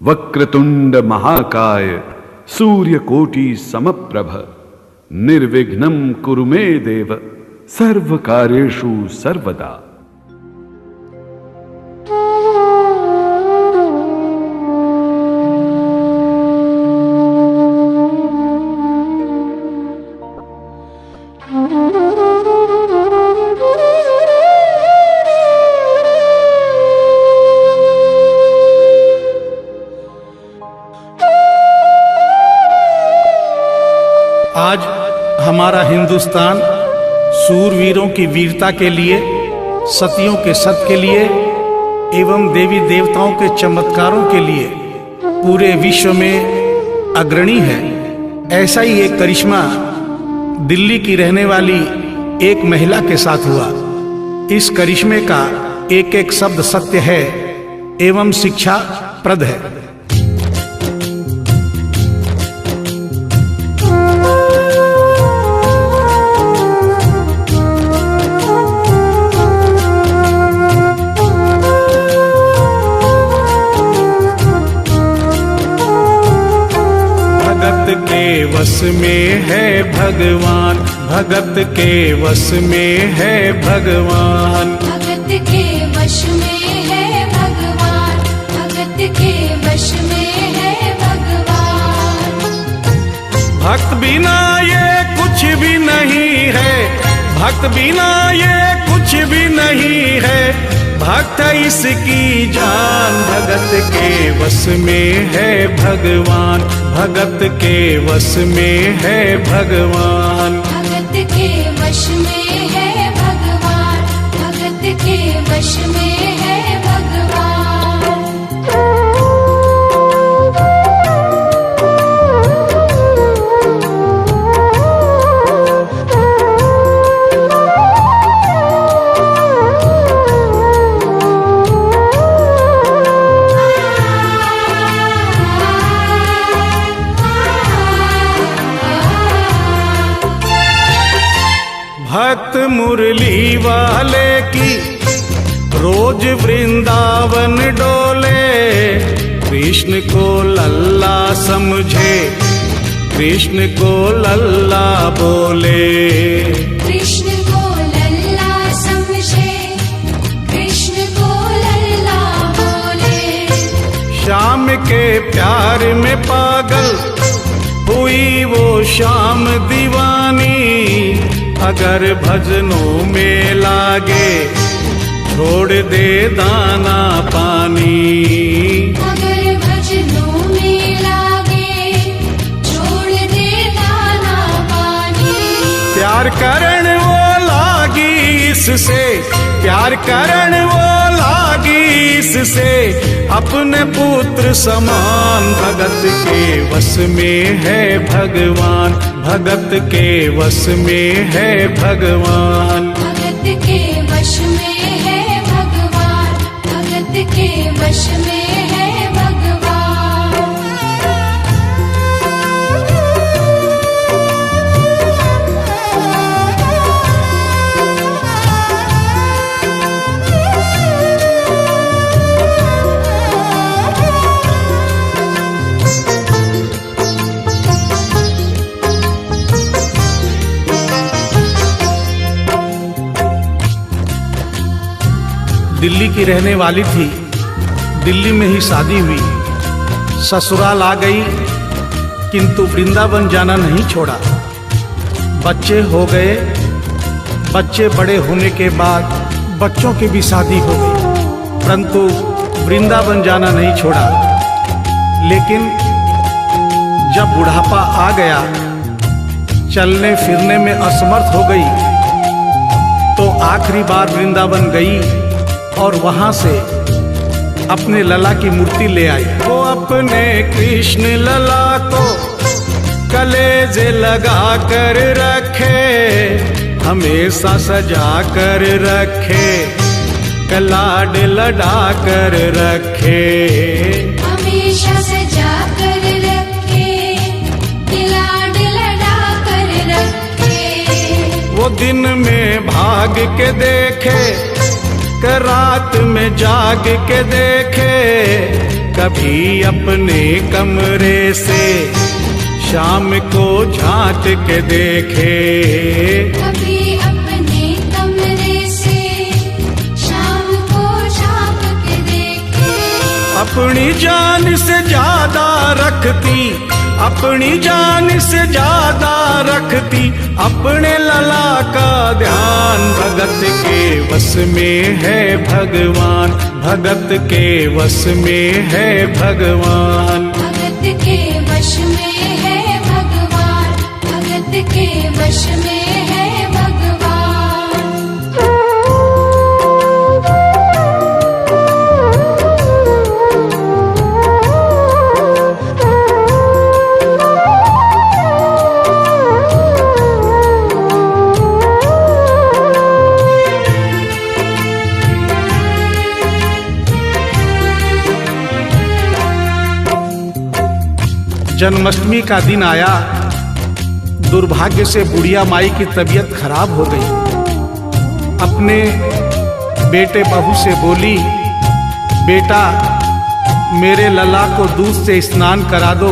वक्रतुंड महाकाय सूर्यकोटि समप्रभ निर्विघ्नं कुरु मे देव सर्वकार्येषु सर्वदा। आज हमारा हिंदुस्तान सूरवीरों की वीरता के लिए, सतियों के सत के लिए एवं देवी देवताओं के चमत्कारों के लिए पूरे विश्व में अग्रणी है। ऐसा ही एक करिश्मा दिल्ली की रहने वाली एक महिला के साथ हुआ। इस करिश्मे का एक एक शब्द सत्य है एवं शिक्षा प्रद है। भगत के वश में है भगवान, भगत के वश में है भगवान, भगत के वश में है भगवान, भगत के वश में है भगवान। भक्त बिना ये कुछ भी नहीं है, भक्त बिना ये कुछ भी नहीं है, भक्त इसकी जान। भगत के वश में है भगवान, भगत के वश में है भगवान, भगत के वश में है भगवान, भगत के वश में है भगवान। भक्त मुरली वाले की रोज वृंदावन डोले, कृष्ण को लल्ला समझे, कृष्ण को लल्ला बोले, कृष्ण को लल्ला समझे, कृष्ण को लल्ला बोले। श्याम के प्यार में पागल हुई वो शाम दीवानी, अगर भजनों में लागे छोड़ दे दाना पानी, अगर भजनों में लागे छोड़ दे दाना पानी। प्यार करण वो लागी इससे, प्यार करण वो लागी इससे, अपने पुत्र समान। भगत के वश में है भगवान, भगत के वश में है भगवान, भगत के वश में है भगवान, भगत के वश में है भगवान। दिल्ली की रहने वाली थी, दिल्ली में ही शादी हुई, ससुराल आ गई किंतु वृंदावन जाना नहीं छोड़ा। बच्चे हो गए, बच्चे बड़े होने के बाद बच्चों की भी शादी हो गई, परंतु वृंदावन जाना नहीं छोड़ा। लेकिन जब बुढ़ापा आ गया, चलने फिरने में असमर्थ हो गई, तो आखिरी बार वृंदावन गई और वहां से अपने लला की मूर्ति ले आई। वो अपने कृष्ण लला को कलेजे लगा कर रखे, हमेशा सजा कर रखे, कलाड लड़ा कर रखे, हमेशा सजा कर रखे, लाड लड़ा कर रखे। वो दिन में भाग के देखे, रात में जाग के देखे, कभी अपने कमरे से शाम को झांक के देखे, कभी अपने कमरे से शाम को झांक के देखे। अपनी जान से ज्यादा रखती, अपनी जान से ज्यादा रखती अपने लला का ध्यान। भगत के वश में है भगवान, भगत के वश में है भगवान। भगत के वश में है भगवान, भगत के वश में है भगवान। जन्माष्टमी का दिन आया, दुर्भाग्य से बुढ़िया माई की तबीयत खराब हो गई। अपने बेटे बहू से बोली, बेटा मेरे लला को दूध से स्नान करा दो,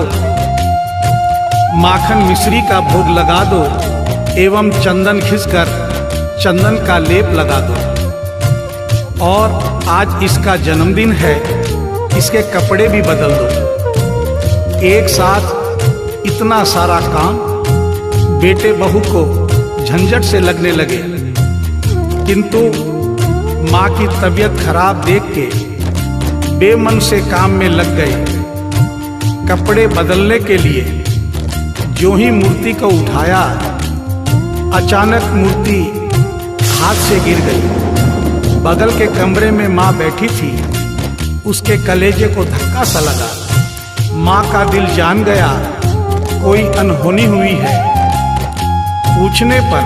माखन मिश्री का भोग लगा दो एवं चंदन खिसकर चंदन का लेप लगा दो। और आज इसका जन्मदिन है, इसके कपड़े भी बदल दो। एक साथ इतना सारा काम बेटे बहू को झंझट से लगने लगे, किंतु माँ की तबीयत खराब देख के बेमन से काम में लग गए। कपड़े बदलने के लिए जो ही मूर्ति को उठाया, अचानक मूर्ति हाथ से गिर गई। बगल के कमरे में माँ बैठी थी, उसके कलेजे को धक्का सा लगा। माँ का दिल जान गया कोई अनहोनी हुई है। पूछने पर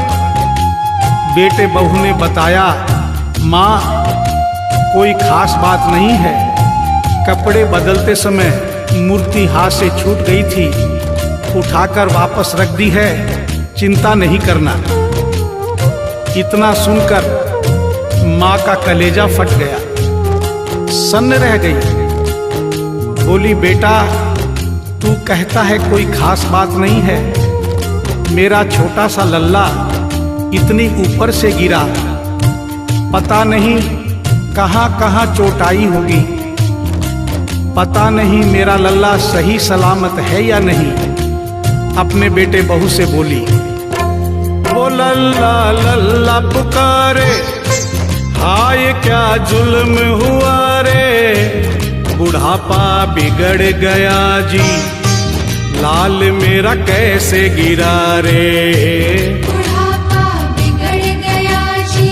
बेटे बहू ने बताया, माँ कोई खास बात नहीं है, कपड़े बदलते समय मूर्ति हाथ से छूट गई थी, उठाकर वापस रख दी है, चिंता नहीं करना। इतना सुनकर माँ का कलेजा फट गया, सन्न रह गई। बोली, बेटा तू कहता है कोई खास बात नहीं है, मेरा छोटा सा लल्ला इतनी ऊपर से गिरा, पता नहीं कहाँ कहाँ चोट आई होगी, पता नहीं मेरा लल्ला सही सलामत है या नहीं। अपने बेटे बहू से बोली, वो लल्ला लल्ला पुकारे, हाय क्या जुल्म हुआ रे, बुढ़ापा बिगड़ गया जी, लाल मेरा कैसे गिरा रे। बुढ़ापा बिगड़ गया जी,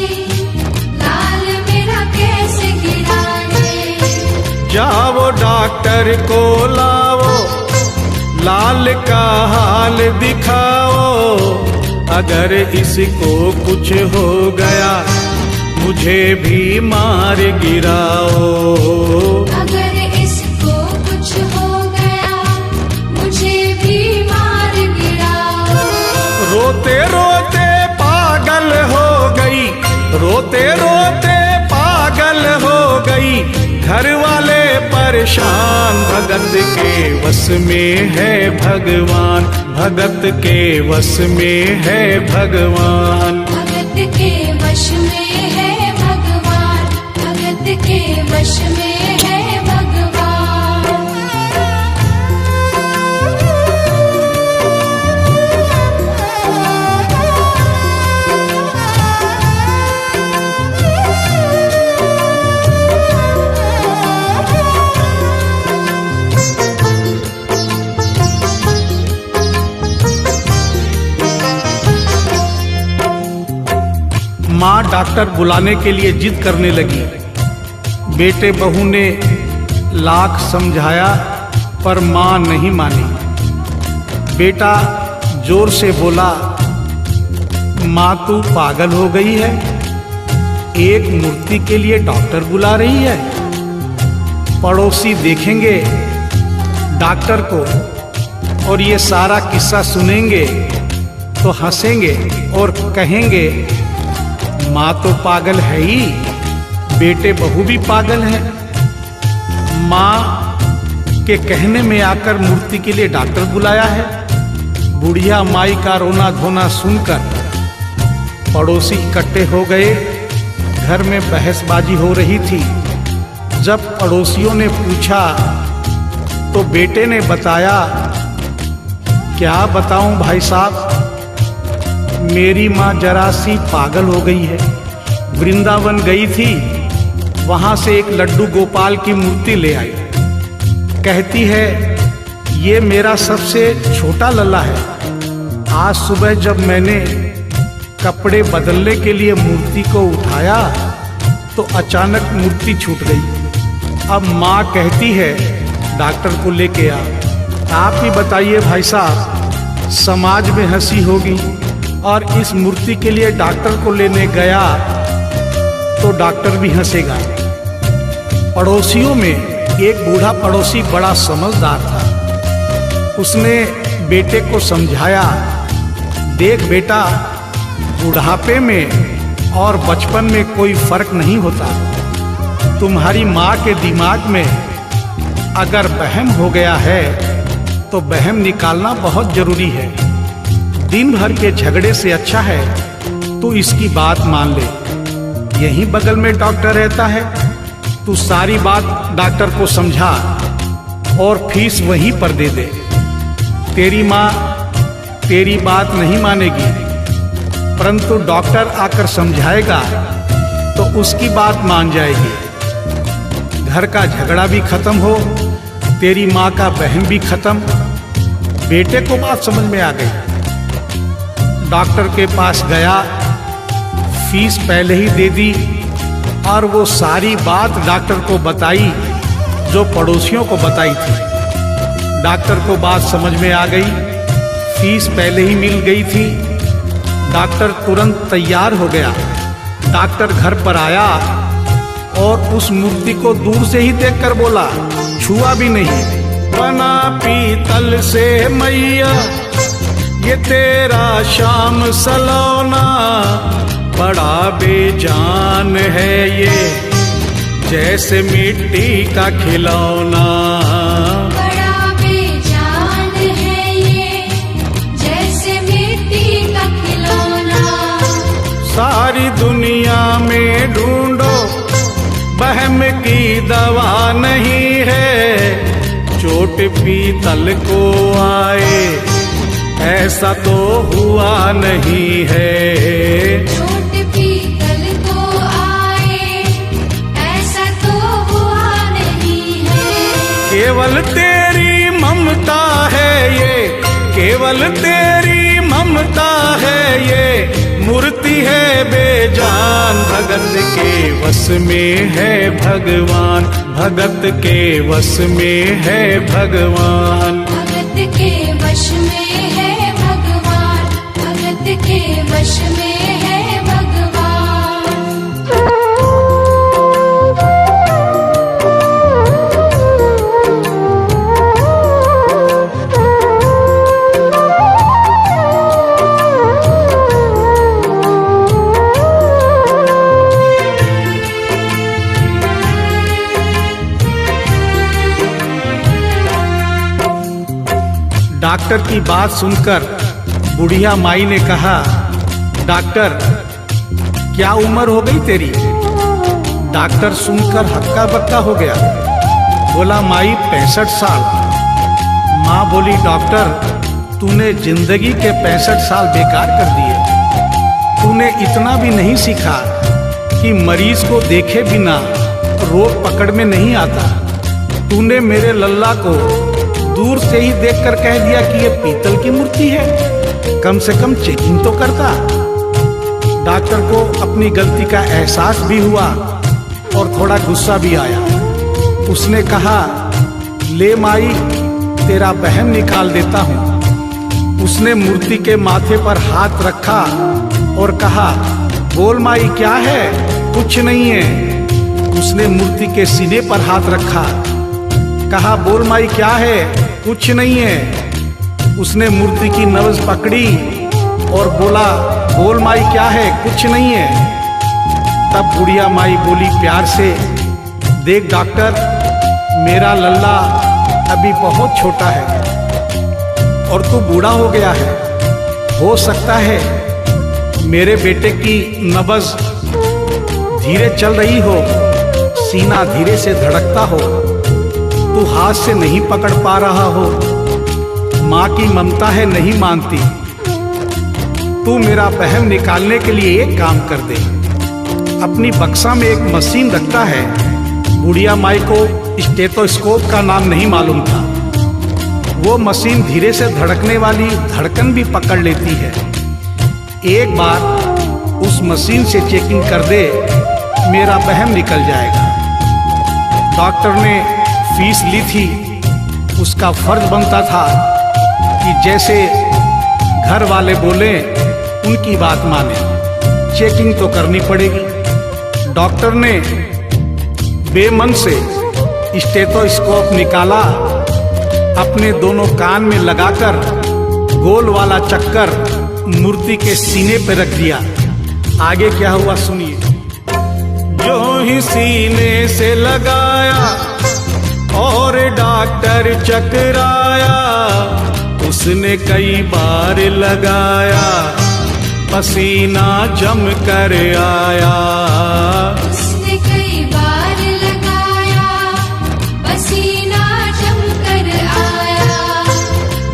लाल मेरा कैसे गिरा रे। जाओ डॉक्टर को लाओ, लाल का हाल दिखाओ, अगर इसको कुछ हो गया मुझे भी मार गिराओ। अगर इसको कुछ हो गया मुझे भी मार गिराओ। रोते रोते पागल हो गई, रोते रोते पागल हो गई, घर वाले परेशान। भगत के वश में है भगवान, भगत के वश में है भगवान। भगत के वश में है भगवान, भगत के वश में है भगवान। माँ डॉक्टर बुलाने के लिए जिद करने लगी। बेटे बहू ने लाख समझाया पर माँ नहीं मानी। बेटा जोर से बोला, माँ तू पागल हो गई है, एक मूर्ति के लिए डॉक्टर बुला रही है। पड़ोसी देखेंगे डॉक्टर को और ये सारा किस्सा सुनेंगे तो हंसेंगे और कहेंगे माँ तो पागल है ही, बेटे बहू भी पागल है। माँ के कहने में आकर मूर्ति के लिए डॉक्टर बुलाया है। बुढ़िया माई का रोना धोना सुनकर पड़ोसी इकट्ठे हो गए। घर में बहसबाजी हो रही थी। जब पड़ोसियों ने पूछा तो बेटे ने बताया, क्या बताऊं भाई साहब, मेरी माँ जरा सी पागल हो गई है। वृंदावन गई थी, वहां से एक लड्डू गोपाल की मूर्ति ले आई। कहती है ये मेरा सबसे छोटा लल्ला है। आज सुबह जब मैंने कपड़े बदलने के लिए मूर्ति को उठाया तो अचानक मूर्ति छूट गई। अब माँ कहती है डॉक्टर को लेके आ। आप ही बताइए भाई साहब, समाज में हंसी होगी और इस मूर्ति के लिए डॉक्टर को लेने गया तो डॉक्टर भी हंसेगा। पड़ोसियों में एक बूढ़ा पड़ोसी बड़ा समझदार था। उसने बेटे को समझाया, देख बेटा, बुढ़ापे में और बचपन में कोई फर्क नहीं होता। तुम्हारी माँ के दिमाग में अगर वहम हो गया है तो वहम निकालना बहुत जरूरी है। दिन भर के झगड़े से अच्छा है तू इसकी बात मान ले। यहीं बगल में डॉक्टर रहता है, तू सारी बात डॉक्टर को समझा और फीस वहीं पर दे दे। तेरी माँ तेरी बात नहीं मानेगी, परंतु डॉक्टर आकर समझाएगा तो उसकी बात मान जाएगी। घर का झगड़ा भी खत्म हो, तेरी माँ का बहन भी खत्म। बेटे को बात समझ में आ गई। डॉक्टर के पास गया, फीस पहले ही दे दी और वो सारी बात डॉक्टर को बताई जो पड़ोसियों को बताई थी। डॉक्टर को बात समझ में आ गई, फीस पहले ही मिल गई थी। डॉक्टर तुरंत तैयार हो गया। डॉक्टर घर पर आया और उस मूर्ति को दूर से ही देखकर बोला, छुआ भी नहीं। बना पीतल से मैया ये तेरा शाम सलोना, बड़ा बेजान है ये जैसे मिट्टी का खिलौना। बड़ा बेजान है ये जैसे मिट्टी का खिलौना। सारी दुनिया में ढूंढो वहम की दवा नहीं है, चोट पीतल को आए ऐसा तो हुआ नहीं है। चोट पीतल को आए ऐसा तो हुआ नहीं है। केवल तेरी ममता है ये, केवल तेरी ममता है ये, मूर्ति है बेजान। भगत के वश में है भगवान, भगत के वश में है भगवान। भगत के वश में है भगवान, भगत के वश में है भगवान। डॉक्टर की बात सुनकर बुढ़िया माई ने कहा, डॉक्टर क्या उम्र हो गई तेरी? डॉक्टर सुनकर हक्का बक्का हो गया, बोला माई 65 साल। माँ बोली, डॉक्टर तूने जिंदगी के 65 साल बेकार कर दिए। तूने इतना भी नहीं सीखा कि मरीज को देखे बिना रोग पकड़ में नहीं आता। तूने मेरे लल्ला को दूर से ही देखकर कह दिया कि ये पीतल की मूर्ति है, कम से कम चेकिंग तो करता। डॉक्टर को अपनी गलती का एहसास भी हुआ और थोड़ा गुस्सा भी आया। उसने कहा, ले माई तेरा बहम निकाल देता हूँ। उसने मूर्ति के माथे पर हाथ रखा और कहा, बोल माई क्या है? कुछ नहीं है। उसने मूर्ति के सीने पर हाथ रखा, कहा, बोल माई क्या है? कुछ नहीं है। उसने मूर्ति की नब्ज पकड़ी और बोला, बोल माई क्या है? कुछ नहीं है। तब बुढ़िया माई बोली प्यार से, देख डॉक्टर, मेरा लल्ला अभी बहुत छोटा है और तू बूढ़ा हो गया है। हो सकता है मेरे बेटे की नब्ज धीरे चल रही हो, सीना धीरे से धड़कता हो, तू हाथ से नहीं पकड़ पा रहा हो, माँ की ममता है नहीं मानती। तू मेरा वहम निकालने के लिए एक काम कर दे, अपनी बक्सा में एक मशीन रखता है। बुढ़िया माई को स्टेथोस्कोप का नाम नहीं मालूम था। वो मशीन धीरे से धड़कने वाली धड़कन भी पकड़ लेती है। एक बार उस मशीन से चेकिंग कर दे, मेरा वहम निकल जाएगा। डॉक्टर ने फीस ली थी, उसका फर्ज बनता था कि जैसे घर वाले बोले उनकी बात माने। चेकिंग तो करनी पड़ेगी। डॉक्टर ने बेमन से स्टेथोस्कोप निकाला, अपने दोनों कान में लगाकर गोल वाला चक्कर मूर्ति के सीने पे रख दिया। आगे क्या हुआ सुनिए। जो ही सीने से लगाया और डॉक्टर चकराया, उसने कई बार लगाया, पसीना जम कर आया। उसने कई बार लगाया, पसीना जम कर आया।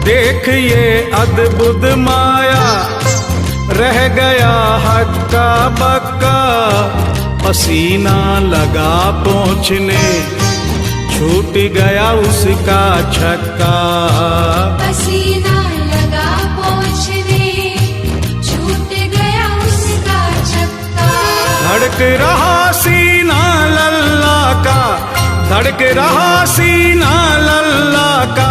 देख ये अद्भुत माया, रह गया हक्का बक्का, पसीना लगा पहुँचने, छूट गया उसका छक्का। पसीना लगा पहुँचने, छूट गया उसका छक्का। धड़क रहा सीना लल्ला का, धड़क रहा सीना लल्ला का,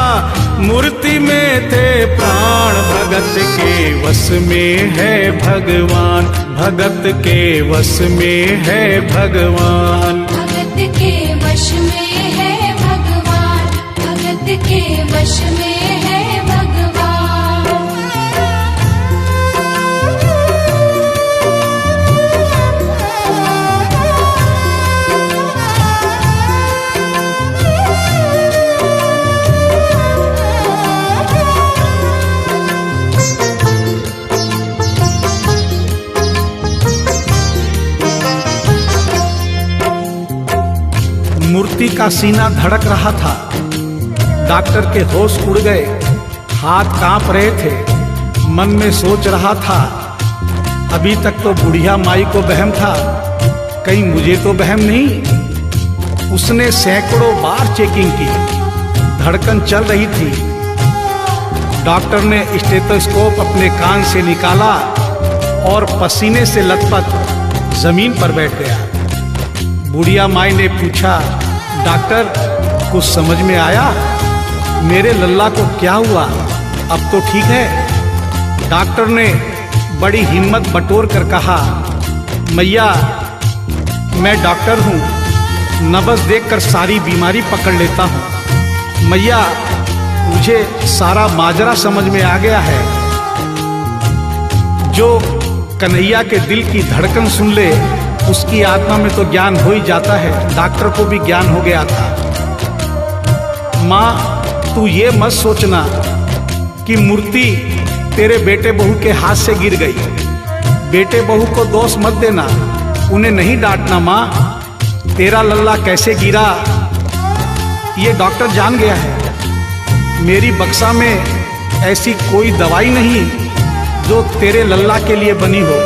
मूर्ति में थे प्राण, भगत के वश में है भगवान, भगत के वश में है भगवान। भगत के वश में है भगवान, भगत के वश में है भगवान। मूर्ति का सीना धड़क रहा था। डॉक्टर के होश उड़ गए, हाथ कांप रहे थे। मन में सोच रहा था, अभी तक तो बुढ़िया माई को वहम था, कहीं मुझे तो वहम नहीं। उसने सैकड़ों बार चेकिंग की, धड़कन चल रही थी। डॉक्टर ने स्टेथोस्कोप अपने कान से निकाला और पसीने से लथपथ जमीन पर बैठ गया। बुढ़िया माई ने पूछा, डॉक्टर कुछ समझ में आया? मेरे लल्ला को क्या हुआ? अब तो ठीक है। डॉक्टर ने बड़ी हिम्मत बटोर कर कहा, मैया मैं डॉक्टर हूँ, नब्ज देखकर सारी बीमारी पकड़ लेता हूँ। मैया मुझे सारा माजरा समझ में आ गया है। जो कन्हैया के दिल की धड़कन सुन ले, उसकी आत्मा में तो ज्ञान हो ही जाता है। डॉक्टर को भी ज्ञान हो गया था। माँ तू ये मत सोचना कि मूर्ति तेरे बेटे बहू के हाथ से गिर गई। बेटे बहू को दोष मत देना, उन्हें नहीं डांटना। माँ तेरा लल्ला कैसे गिरा ये डॉक्टर जान गया है। मेरी बक्सा में ऐसी कोई दवाई नहीं जो तेरे लल्ला के लिए बनी हो।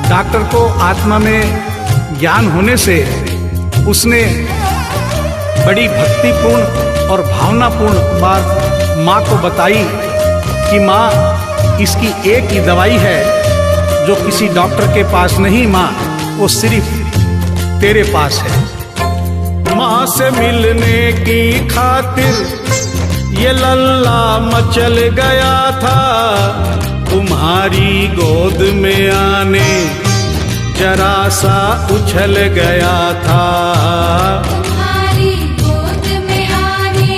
डॉक्टर को आत्मा में ज्ञान होने से उसने बड़ी भक्तिपूर्ण और भावनापूर्ण बात माँ को बताई कि माँ इसकी एक ही दवाई है जो किसी डॉक्टर के पास नहीं, माँ वो सिर्फ तेरे पास है। माँ से मिलने की खातिर ये लल्ला मचल गया था, तुम्हारी गोद में आने जरा सा उछल गया था। तुम्हारी गोद में आने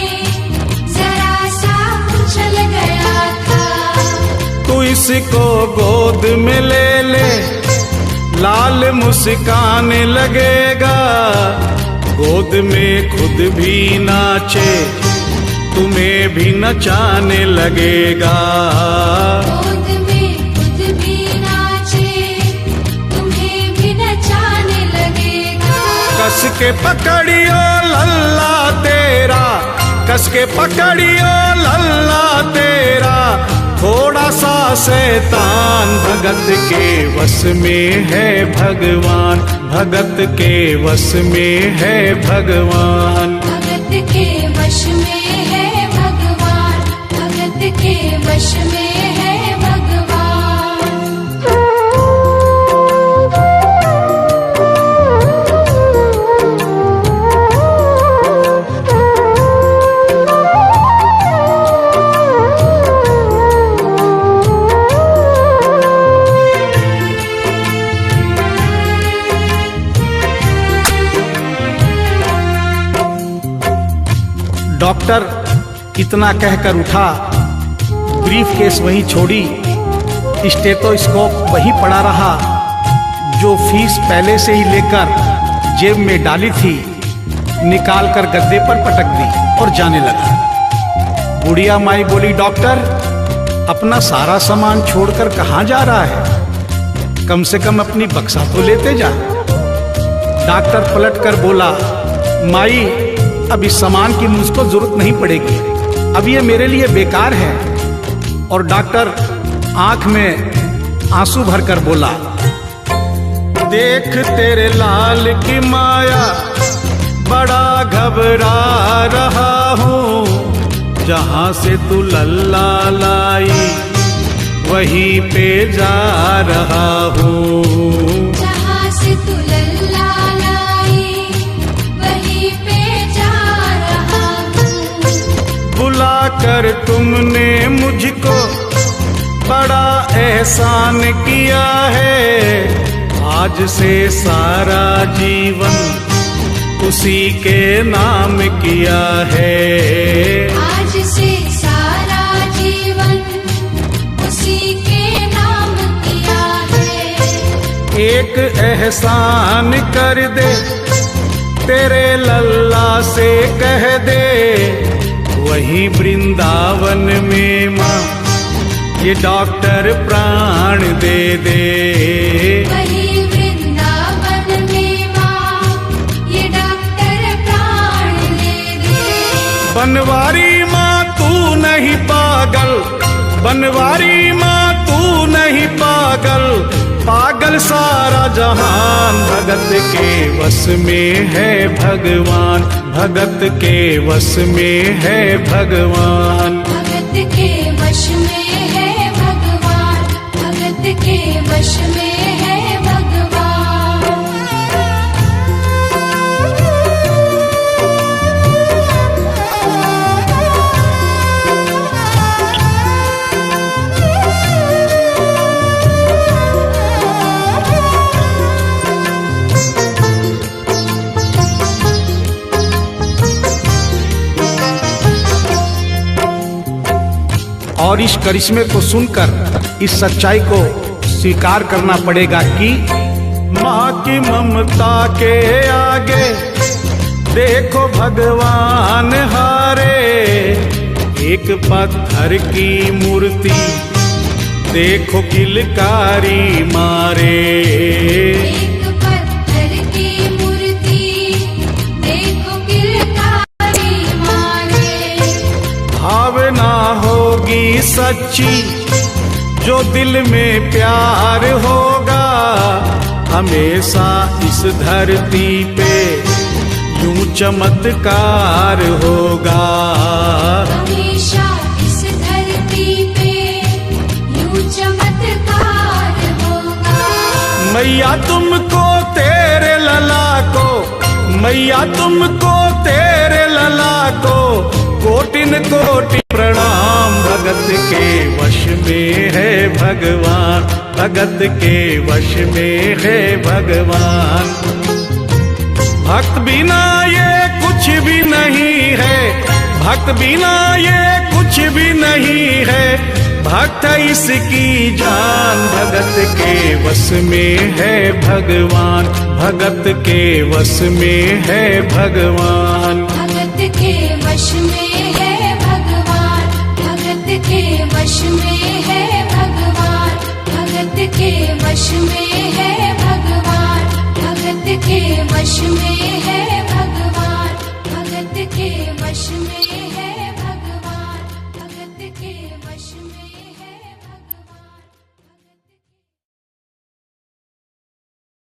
जरा सा उछल गया था। तू इसको गोद में ले ले, लाल मुस्काने लगेगा, गोद में खुद भी नाचे भी नचाने लगेगा। गोद में खुद भी नाचे, तुम्हें भी नचाने लगेगा। कस के पकड़ियो लल्ला तेरा, कस के पकड़ियो लल्ला तेरा, थोड़ा सा शैतान भगत के वश में है भगवान, भगत के वश में है भगवान। भगत के वश में है भगवान, भगत के वश में है भगवान। डॉक्टर इतना कहकर उठा, ब्रीफ केस वहीं छोड़ी, स्टेथोस्कोप वहीं पड़ा रहा जो फीस पहले से ही लेकर जेब में डाली थी, निकाल कर गद्दे पर पटक दी और जाने लगा। बुढ़िया माई बोली, डॉक्टर अपना सारा सामान छोड़कर कहाँ जा रहा है? कम से कम अपनी बक्सा तो लेते जा। डॉक्टर पलट कर बोला, माई अब इस सामान की मुझको जरूरत नहीं पड़ेगी, अब ये मेरे लिए बेकार है। और डॉक्टर आंख में आंसू भरकर बोला, देख तेरे लाल की माया, बड़ा घबरा रहा हूँ। जहां से तू लल्ला लाई वहीं पे जा रहा हूँ। जहाँ से तू लल्ला लाई वहीं पे जा रहा हूँ। बुला कर तुमने मुझको बड़ा एहसान किया है, आज से सारा जीवन उसी के नाम किया है। आज से सारा जीवन उसी के नाम किया है। एक एहसान कर दे, तेरे लल्ला से कह दे, वहीं वृंदावन में माँ ये डॉक्टर प्राण दे दे। वहीं वृंदावन में माँ ये डॉक्टर प्राण दे दे। बनवारी माँ तू नहीं पागल, बनवारी माँ तू नहीं पागल, पागल सारा जहान। भगत के वश में है भगवान, भगत के वश में है भगवान। भगत के वश में है भगवान, भगत के वश में है भगवान। और इस करिश्मे को सुनकर इस सच्चाई को स्वीकार करना पड़ेगा कि माँ की ममता के आगे देखो भगवान हारे। एक पत्थर की मूर्ति देखो किलकारी मारे। एक पत्थर की मूर्ति देखो किलकारी मारे। भावना होगी सच्ची जो दिल में प्यार होगा, हमेशा इस धरती पे यूं चमत्कार होगा। हमेशा इस धरती पे यूं चमत्कार होगा। मैया तुमको तेरे लला को, मैया तुमको तेरे लला को कोटिन कोटि प्रणाम। भगत के वश में है भगवान, भगत के वश में है भगवान। भक्त बिना ये कुछ भी नहीं है, भक्त बिना ये कुछ भी नहीं है, भक्त इसकी जान। भगत के वश में है भगवान, भगत के वश में है भगवान। भगत के वश में है भगवान, वश में है भगवान, भगत के वश में।